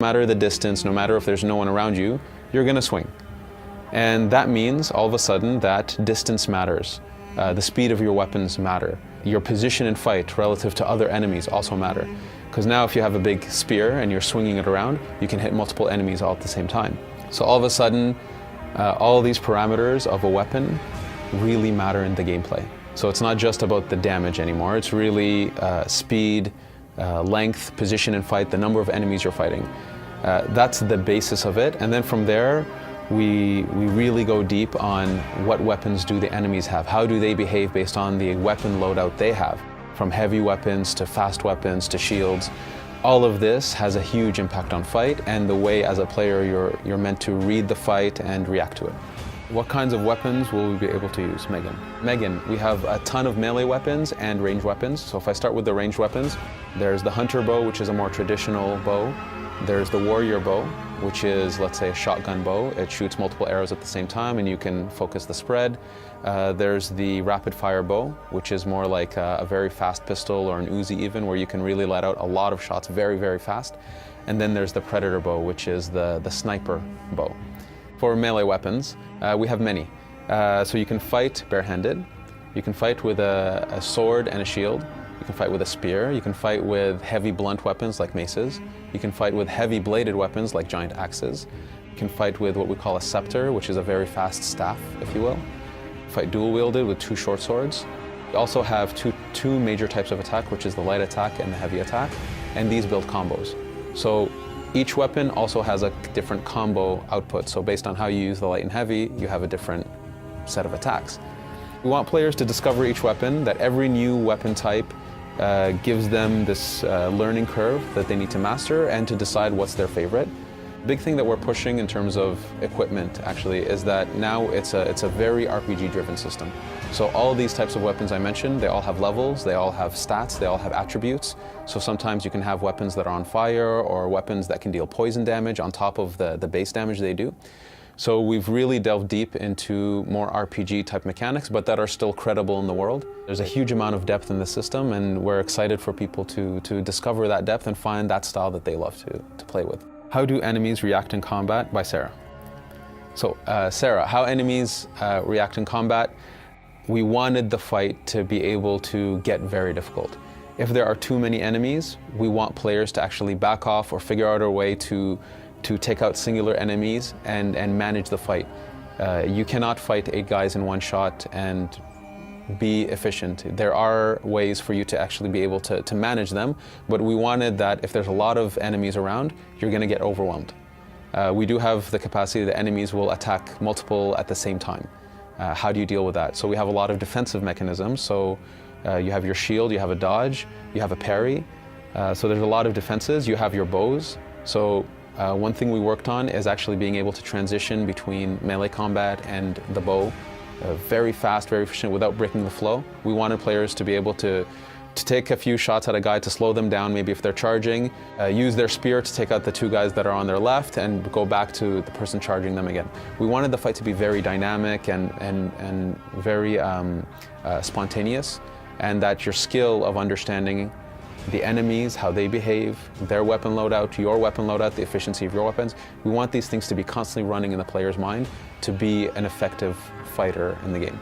No matter the distance, no matter if there's no one around you, you're going to swing. And that means all of a sudden that distance matters. The speed of your weapons matter. Your position in fight relative to other enemies also matter. Because now if you have a big spear and you're swinging it around, you can hit multiple enemies all at the same time. So all of a sudden, all these parameters of a weapon really matter in the gameplay. So it's not just about the damage anymore, it's really speed, length, position in fight, the number of enemies you're fighting. That's the basis of it, and then from there we really go deep on what weapons do the enemies have, how do they behave based on the weapon loadout they have, from heavy weapons to fast weapons to shields. All of this has a huge impact on fight and the way as a player you're meant to read the fight and react to it. What kinds of weapons will we be able to use? Megan, we have a ton of melee weapons and ranged weapons. So if I start with the ranged weapons, there's the hunter bow, which is a more traditional bow. There's the warrior bow, which is, let's say, a shotgun bow. It shoots multiple arrows at the same time and you can focus the spread. There's the rapid fire bow, which is more like a very fast pistol or an Uzi even, where you can really let out a lot of shots very, very fast. And then there's the predator bow, which is the sniper bow. For melee weapons, we have many. So you can fight barehanded, you can fight with a sword and a shield, you can fight with a spear, you can fight with heavy blunt weapons like maces, you can fight with heavy bladed weapons like giant axes, you can fight with what we call a scepter, which is a very fast staff, if you will. Fight dual wielded with two short swords. We also have two major types of attack, which is the light attack and the heavy attack, and these build combos. So each weapon also has a different combo output, so based on how you use the light and heavy, you have a different set of attacks. We want players to discover each weapon, that every new weapon type gives them this learning curve that they need to master and to decide what's their favorite. The big thing that we're pushing in terms of equipment actually is that now it's a very RPG-driven system. So all these types of weapons I mentioned, they all have levels, they all have stats, they all have attributes. So sometimes you can have weapons that are on fire or weapons that can deal poison damage on top of the base damage they do. So we've really delved deep into more RPG type mechanics, but that are still credible in the world. There's a huge amount of depth in the system and we're excited for people to discover that depth and find that style that they love to play with. How do enemies react in combat? By Sarah. So Sarah, how enemies react in combat? We wanted the fight to be able to get very difficult. If there are too many enemies, we want players to actually back off or figure out a way to take out singular enemies and manage the fight. You cannot fight 8 guys in one shot and be efficient. There are ways for you to actually be able to manage them, but we wanted that if there's a lot of enemies around, you're going to get overwhelmed. We do have the capacity that enemies will attack multiple at the same time. How do you deal with that? So we have a lot of defensive mechanisms. So you have your shield, you have a dodge, you have a parry. So there's a lot of defenses. You have your bows. So one thing we worked on is actually being able to transition between melee combat and the bow very fast, very efficient without breaking the flow. We wanted players to be able to take a few shots at a guy to slow them down, maybe if they're charging, use their spear to take out the 2 guys that are on their left and go back to the person charging them again. We wanted the fight to be very dynamic and very spontaneous, and that your skill of understanding the enemies, how they behave, their weapon loadout, your weapon loadout, the efficiency of your weapons. We want these things to be constantly running in the player's mind to be an effective fighter in the game.